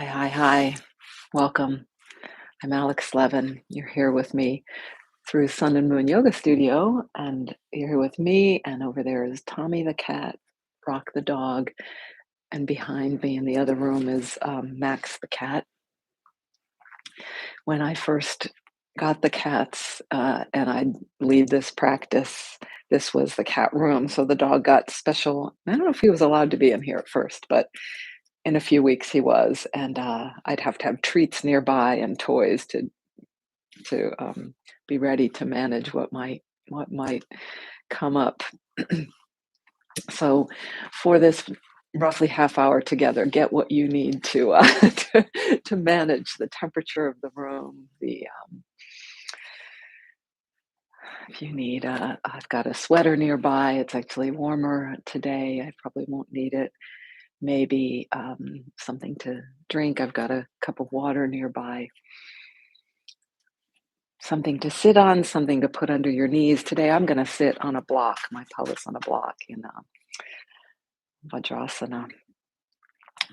Hi, hi, hi. Welcome. I'm aLex. You're here with me through Sun and Moon Yoga Studio, and you're here with me. And over there is Tommy the cat, Rock the dog, and behind me in the other room is Max the cat. When I first got the cats and I'd lead this practice, this was the cat room. So the dog got special. I don't know if he was allowed to be in here at first, but in a few weeks he was, and I'd have to have treats nearby and toys to be ready to manage what might come up. So, for this roughly half hour together, get what you need to to manage the temperature of the room. If you need, I've got a sweater nearby. It's actually warmer today. I probably won't need it. Maybe something to drink. I've got a cup of water nearby. Something to sit on, something to put under your knees. Today, I'm going to sit on a block, my pelvis on a block in Vajrasana,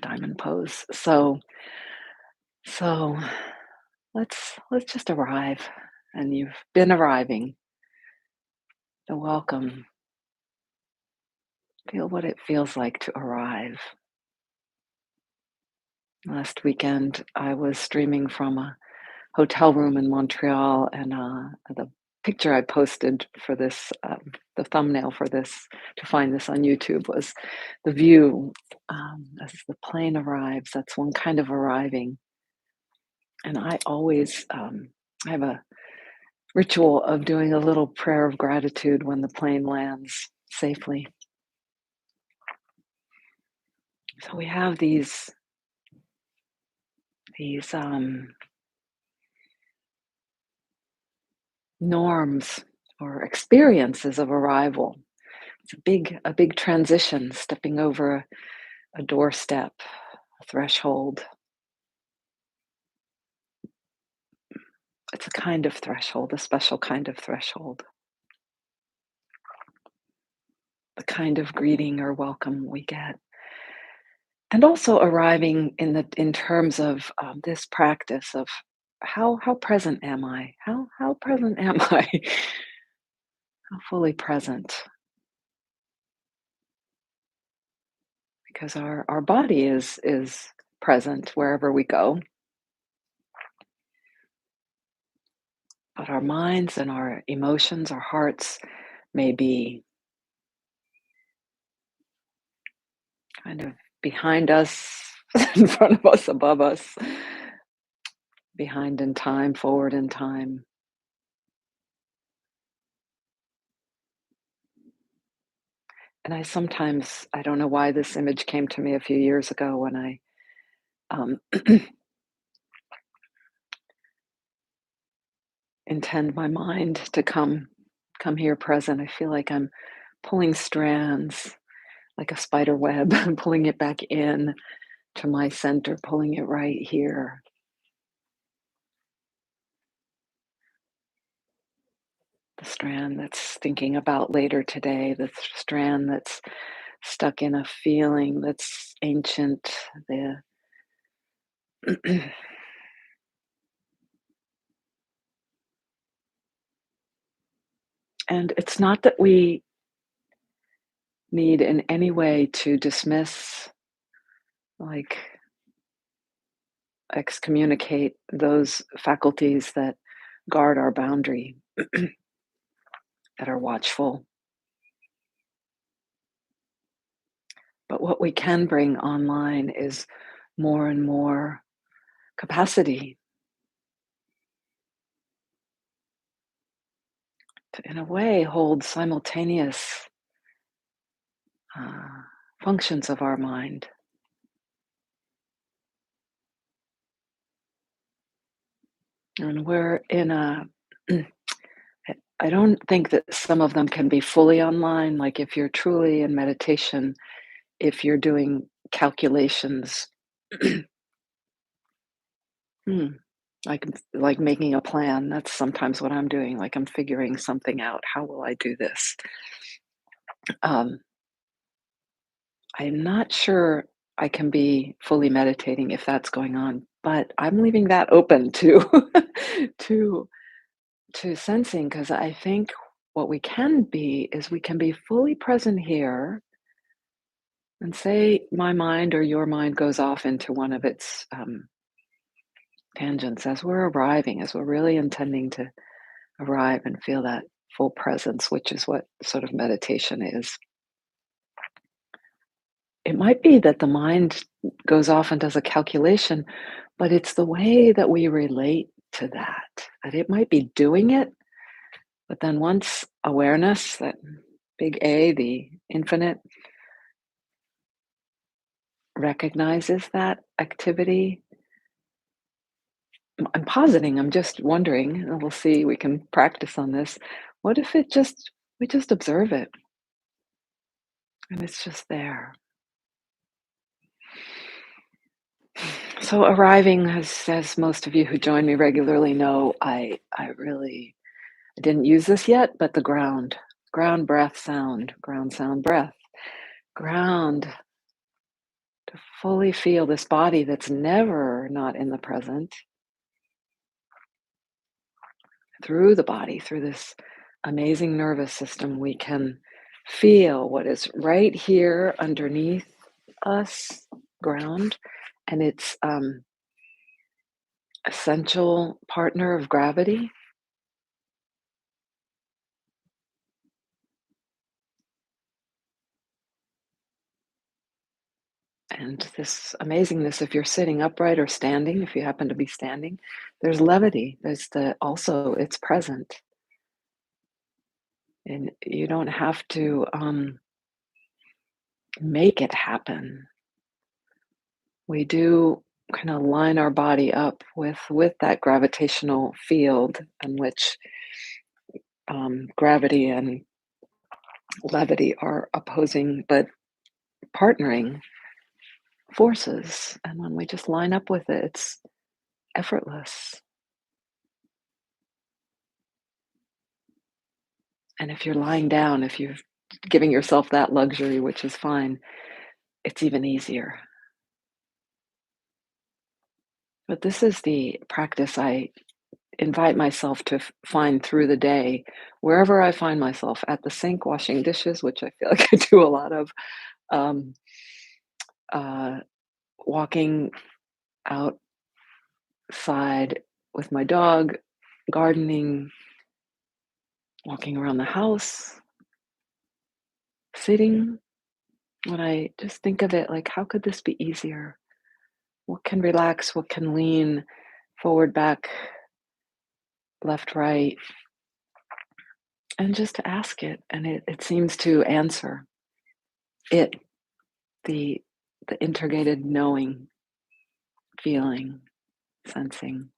diamond pose. So let's just arrive, and you've been arriving. So welcome. Feel what it feels like to arrive. Last weekend, I was streaming from a hotel room in Montreal, and the picture I posted for this, the thumbnail for this, to find this on YouTube, was the view as the plane arrives. That's one kind of arriving, and I have a ritual of doing a little prayer of gratitude when the plane lands safely. So we have these norms or experiences of arrival. It's a big transition, stepping over a doorstep, a threshold. It's a kind of threshold, a special kind of threshold, the kind of greeting or welcome we get. And also arriving in terms of this practice of how present am I? How present am I? How fully present? Because our body is present wherever we go, but our minds and our emotions, our hearts may be kind of behind us, in front of us, above us, behind in time, forward in time. And I don't know why this image came to me a few years ago when I um, intend my mind to come here present. I feel like I'm pulling strands like a spider web and pulling it back in to my center, pulling it right here. The strand that's thinking about later today, the strand that's stuck in a feeling that's ancient, the and it's not that we need in any way to dismiss, like excommunicate those faculties that guard our boundary, that are watchful. But what we can bring online is more and more capacity to, in a way, hold simultaneous uh, functions of our mind. And we're in a, I don't think that some of them can be fully online. Like if you're truly in meditation, if you're doing calculations, hmm, like making a plan, that's sometimes what I'm doing. Like I'm figuring something out. How will I do this? Um, I'm not sure. I can be fully meditating if that's going on, but I'm leaving that open to to to sensing because I think what we can be is we can be fully present here and say my mind or your mind goes off into one of its tangents as we're arriving, as we're really intending to arrive and feel that full presence, which is what sort of meditation is. It might be that the mind goes off and does a calculation, but it's the way that we relate to that. That it might be doing it, but then once awareness, that big A, the infinite, recognizes that activity, I'm positing, I'm just wondering, and we'll see, we can practice on this. What if we just observe it and it's just there? So arriving, as most of you who join me regularly know, I didn't use this yet, but the ground, breath, sound, ground, sound, breath, ground to fully feel this body that's never not in the present through the body, through this amazing nervous system. We can feel what is right here underneath us, ground, and its essential partner of gravity. And this amazingness, if you're sitting upright or standing, if you happen to be standing, there's levity. It's present. And you don't have to make it happen. We do kind of line our body up with that gravitational field in which gravity and levity are opposing but partnering forces. And when we just line up with it, it's effortless. And if you're lying down, if you're giving yourself that luxury, which is fine, it's even easier. But this is the practice I invite myself to find through the day, wherever I find myself at the sink washing dishes, which I feel like I do a lot of, um, uh, walking outside with my dog, gardening, walking around the house, sitting. When I just think of it like, how could this be easier? What can relax? What can lean forward, back, left, right? And just to ask it. And it seems to answer it, the, the integrated knowing, feeling, sensing.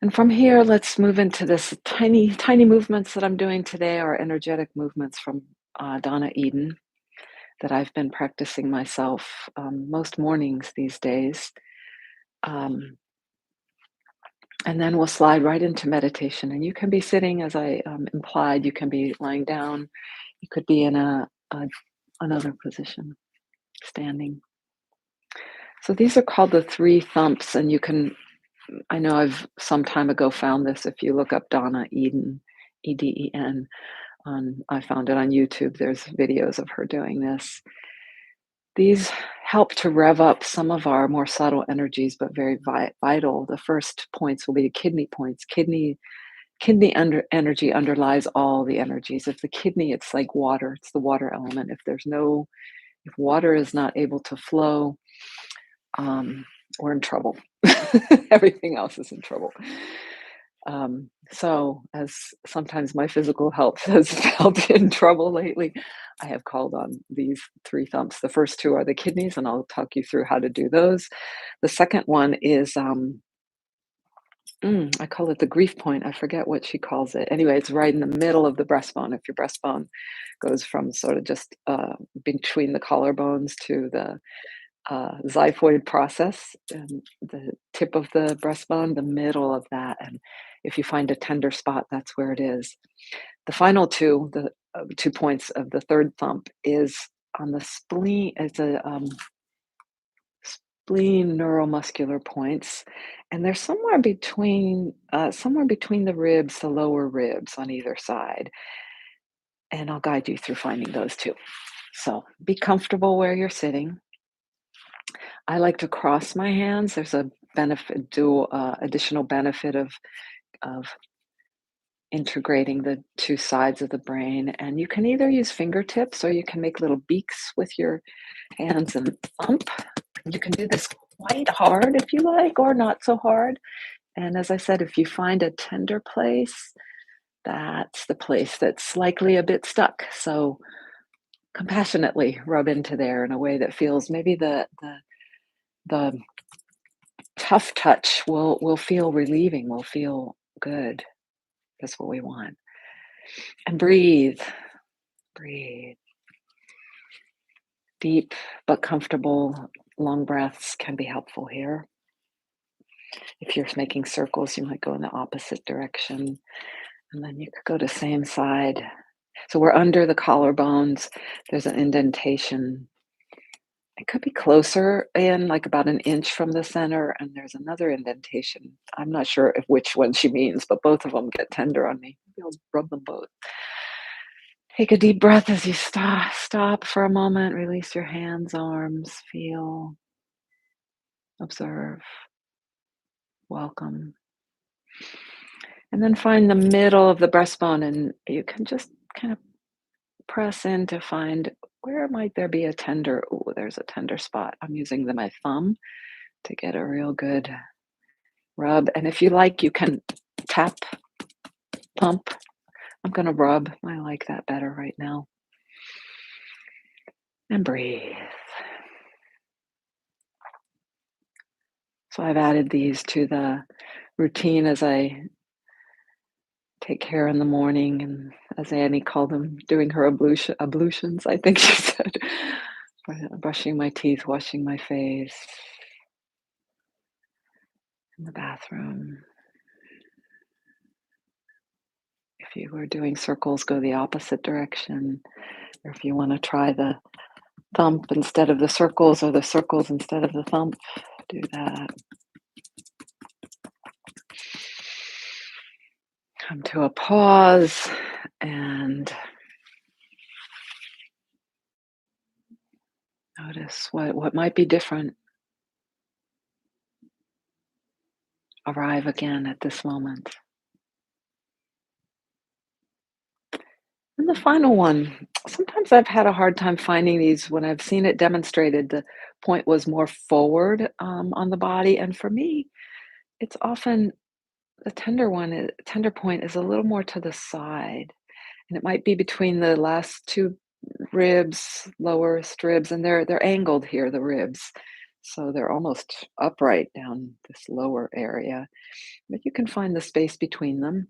And from here, let's move into this tiny, tiny movements that I'm doing today are energetic movements from Donna Eden that I've been practicing myself most mornings these days. And then we'll slide right into meditation. And you can be sitting, as I implied, you can be lying down, you could be in another position, standing. So these are called the three thumps, and I know I've some time ago found this. If you look up Donna Eden, Eden, I found it on YouTube. There's videos of her doing this. These help to rev up some of our more subtle energies, but very vital. The first points will be the kidney points. Energy underlies all the energies. If the kidney, it's like water. It's the water element. If water is not able to flow, we're in trouble. Everything else is in trouble. So as sometimes my physical health has felt in trouble lately, I have called on these three thumps. The first two are the kidneys, and I'll talk you through how to do those. The second one is, I call it the grief point. I forget what she calls it. Anyway, it's right in the middle of the breastbone. If your breastbone goes from sort of just between the collarbones to the xiphoid process, and the tip of the breastbone, the middle of that. And if you find a tender spot, that's where it is. The final two, the 2 points of the third thump is on the spleen. It's a spleen neuromuscular points, and they're somewhere between the ribs, the lower ribs on either side. And I'll guide you through finding those too. So be comfortable where you're sitting. I like to cross my hands. There's a additional benefit of integrating the two sides of the brain. And you can either use fingertips or you can make little beaks with your hands and thump. You can do this quite hard if you like, or not so hard. And as I said, if you find a tender place, that's the place that's likely a bit stuck. So compassionately rub into there in a way that feels maybe the tough touch will feel relieving, will feel good. That's what we want. And breathe, breathe. Deep but comfortable long breaths can be helpful here. If you're making circles, you might go in the opposite direction, and then you could go to same side. So we're under the collarbones. There's an indentation. It could be closer in, like about an inch from the center, and there's another indentation. I'm not sure if which one she means, but both of them get tender on me. Maybe I'll rub them both. Take a deep breath as you stop for a moment. Release your hands, arms, feel, observe, welcome. And then find the middle of the breastbone, and you can just kind of press in to find where might there be a tender. Oh, there's a tender spot. I'm using my thumb to get a real good rub. And if you like, you can tap, pump. I'm going to rub. I like that better right now. And breathe. So I've added these to the routine as I take care in the morning, and as Annie called them, doing her ablutions, I think she said, brushing my teeth, washing my face in the bathroom. If you were doing circles, go the opposite direction. Or if you want to try the thump instead of the circles, or the circles instead of the thump, do that. Come to a pause and notice what might be different. Arrive again at this moment. And the final one, sometimes I've had a hard time finding these when I've seen it demonstrated. The point was more forward on the body. And for me, it's often the tender point is a little more to the side. And it might be between the last two ribs, lowest ribs, and they're angled here, the ribs. So they're almost upright down this lower area. But you can find the space between them,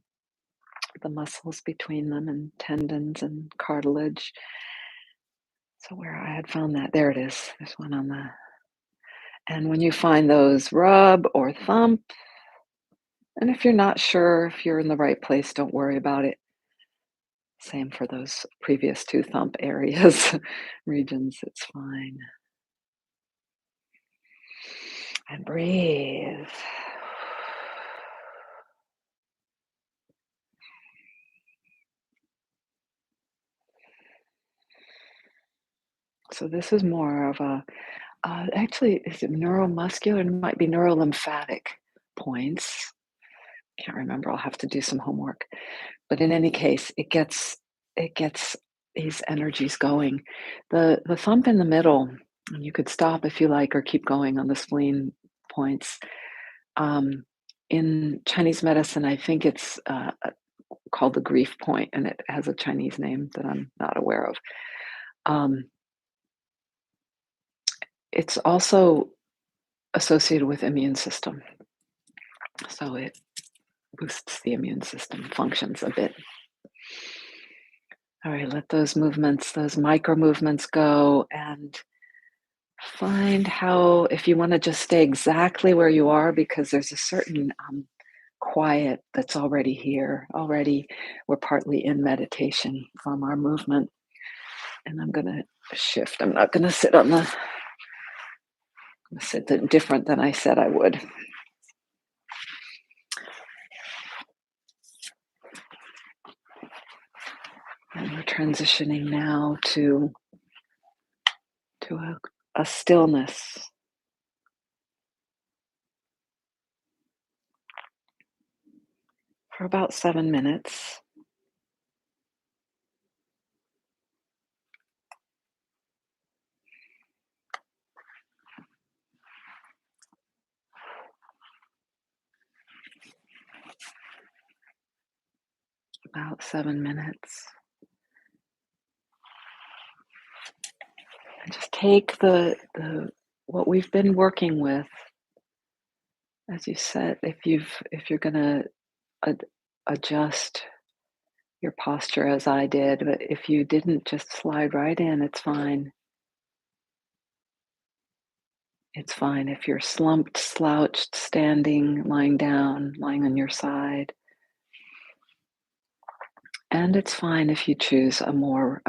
the muscles between them, and tendons and cartilage. So where I had found that, there it is. There's one on the, and when you find those, rub or thump. And if you're not sure if you're in the right place, don't worry about it. Same for those previous two thump areas, regions, it's fine. And breathe. So this is more of a, actually, is it neuromuscular? It might be neurolymphatic points. Can't remember. I'll have to do some homework. But in any case, it gets these energies going. The thump in the middle, and you could stop if you like, or keep going on the spleen points. In Chinese medicine, I think it's called the grief point, and it has a Chinese name that I'm not aware of. Um, it's also associated with immune system, so it boosts the immune system functions a bit. All right, let those movements, those micro movements go, and find how, if you want to just stay exactly where you are, because there's a certain quiet that's already here. Already, we're partly in meditation from our movement. And I'm going to shift. I'm not going to sit on the sit different than I said I would. And we're transitioning now to a stillness for about 7 minutes. About 7 minutes. And just take the what we've been working with, as you said, if you're gonna ad- adjust your posture as I did, but if you didn't, just slide right in, it's fine. It's fine if you're slumped, slouched, standing, lying down, lying on your side. And it's fine if you choose a more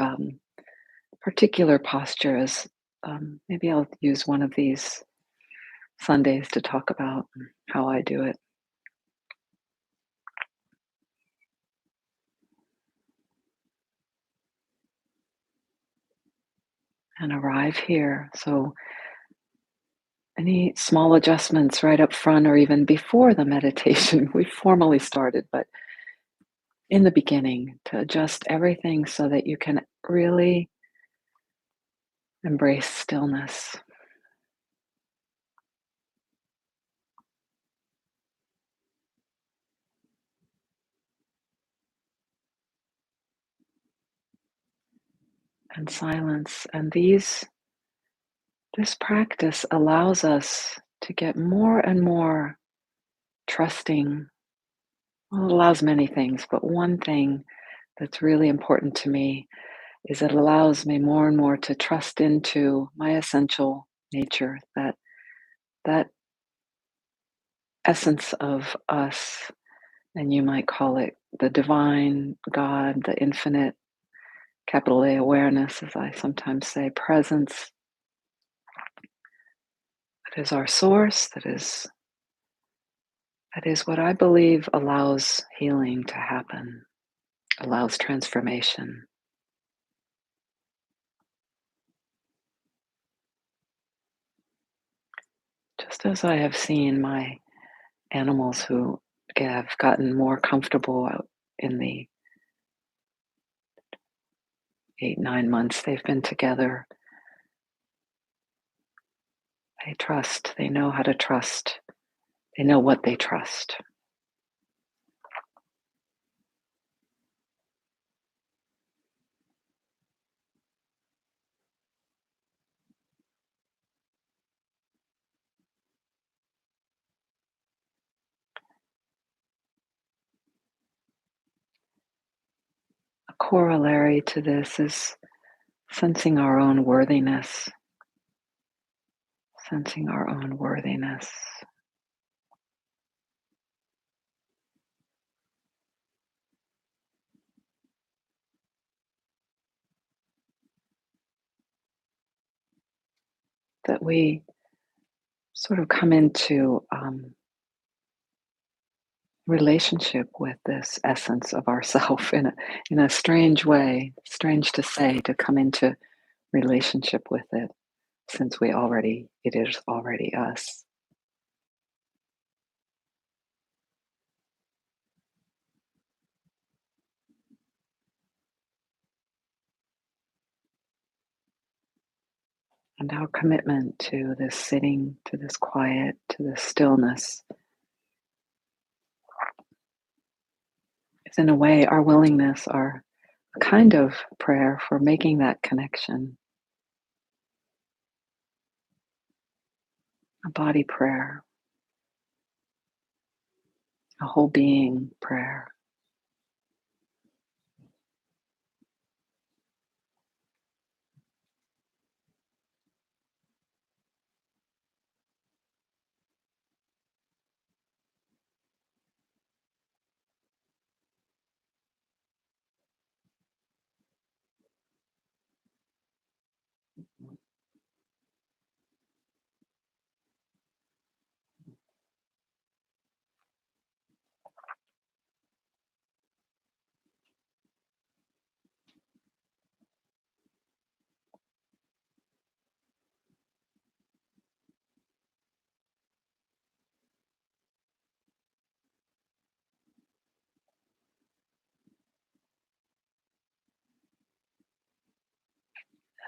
particular posture, as maybe I'll use one of these Sundays to talk about how I do it. And arrive here. So, any small adjustments right up front or even before the meditation, we formally started, but in the beginning, to adjust everything so that you can really embrace stillness and silence. And this practice allows us to get more and more trusting. Well, it allows many things, but one thing that's really important to me is it allows me more and more to trust into my essential nature, that essence of us, and you might call it the divine, God, the infinite, capital A awareness, as I sometimes say, presence, that is our source, that is what I believe allows healing to happen, allows transformation. Just as I have seen my animals who have gotten more comfortable out in the 8, 9 months they've been together, they trust, they know how to trust, they know what they trust. A corollary to this is sensing our own worthiness, sensing our own worthiness. That we sort of come into relationship with this essence of ourself in a strange way, strange to say, to come into relationship with it, since it is already us. And our commitment to this sitting, to this quiet, to this stillness is, in a way, our willingness, our kind of prayer for making that connection, a body prayer, a whole being prayer.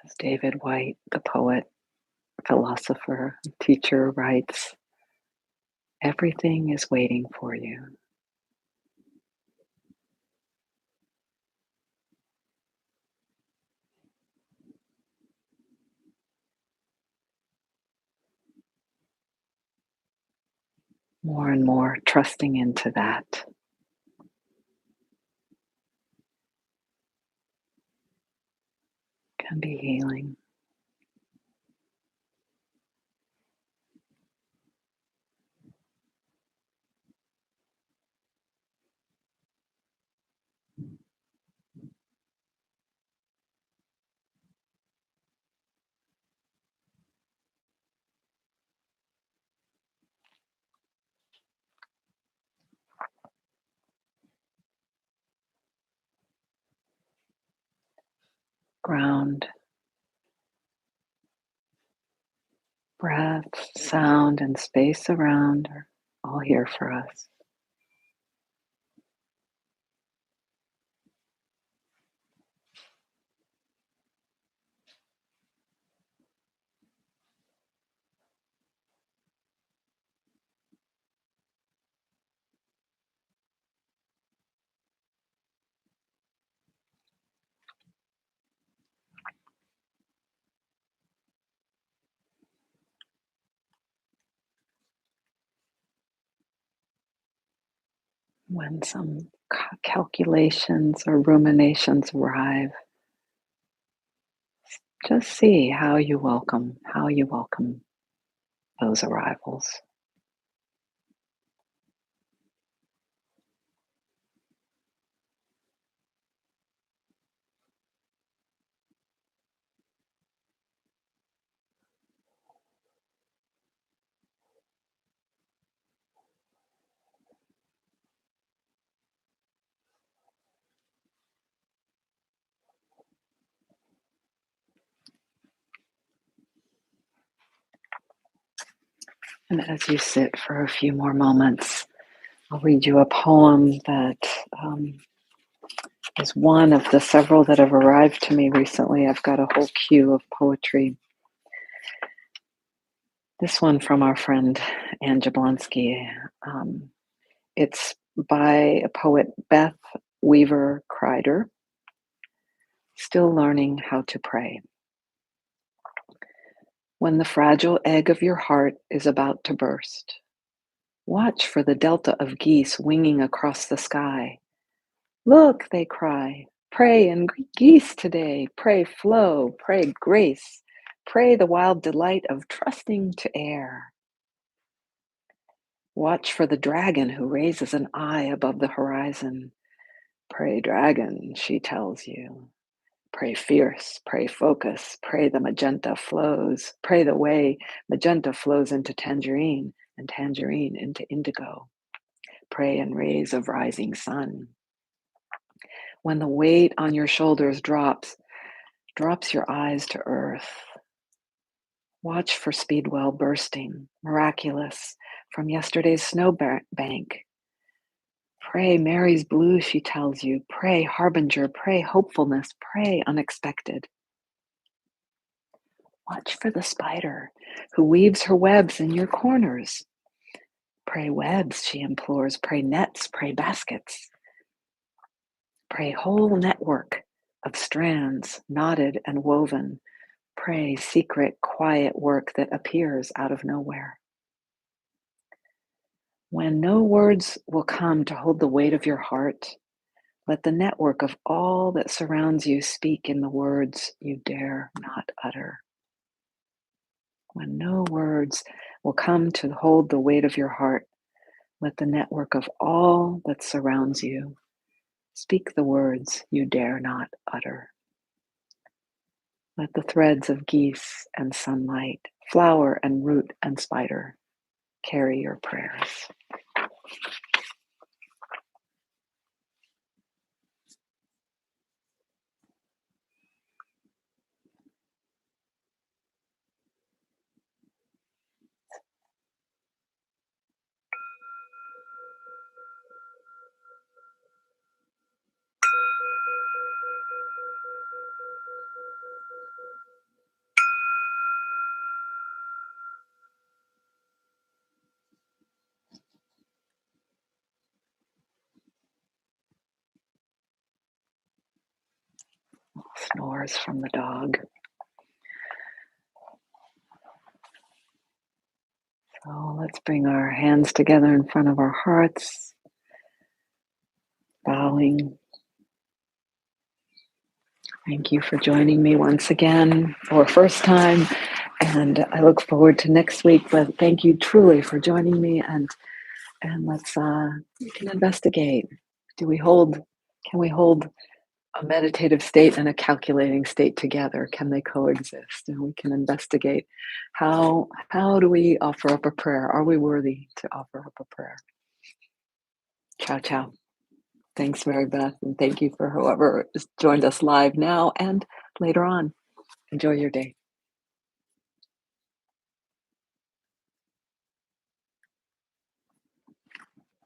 As David White, the poet, philosopher, teacher, writes, everything is waiting for you. More and more trusting into that can be healing. Ground, breath, sound, and space around are all here for us. When some calculations or ruminations arrive, just see how you welcome those arrivals. And as you sit for a few more moments, I'll read you a poem that is one of the several that have arrived to me recently. I've got a whole queue of poetry. This one from our friend Anne Jablonski. It's by a poet, Beth Weaver Kreider, Still Learning How to Pray. When the fragile egg of your heart is about to burst, watch for the delta of geese winging across the sky. Look, they cry, pray in geese today, pray flow, pray grace, pray the wild delight of trusting to air. Watch for the dragon who raises an eye above the horizon. Pray dragon, she tells you. Pray fierce, pray focus, pray the magenta flows, pray the way magenta flows into tangerine and tangerine into indigo. Pray in rays of rising sun. When the weight on your shoulders drops your eyes to earth. Watch for speedwell bursting, miraculous, from yesterday's snowbank. Pray Mary's blue, she tells you. Pray harbinger, pray hopefulness, pray unexpected. Watch for the spider who weaves her webs in your corners. Pray webs, she implores. Pray nets, pray baskets. Pray whole network of strands, knotted and woven. Pray secret, quiet work that appears out of nowhere. When no words will come to hold the weight of your heart, let the network of all that surrounds you speak in the words you dare not utter. When no words will come to hold the weight of your heart, let the network of all that surrounds you speak the words you dare not utter. Let the threads of geese and sunlight, flower and root and spider carry your prayers. snores from the dog. So let's bring our hands together in front of our hearts, bowing. Thank you for joining me once again, or first time, and I look forward to next week. But thank you truly for joining me, and let's we can investigate. Do we hold? Can we hold a meditative state and a calculating state together? Can they coexist? And we can investigate how do we offer up a prayer? Are we worthy to offer up a prayer? Ciao, ciao. Thanks, Mary Beth, and thank you for whoever has joined us live now and later on. Enjoy your day.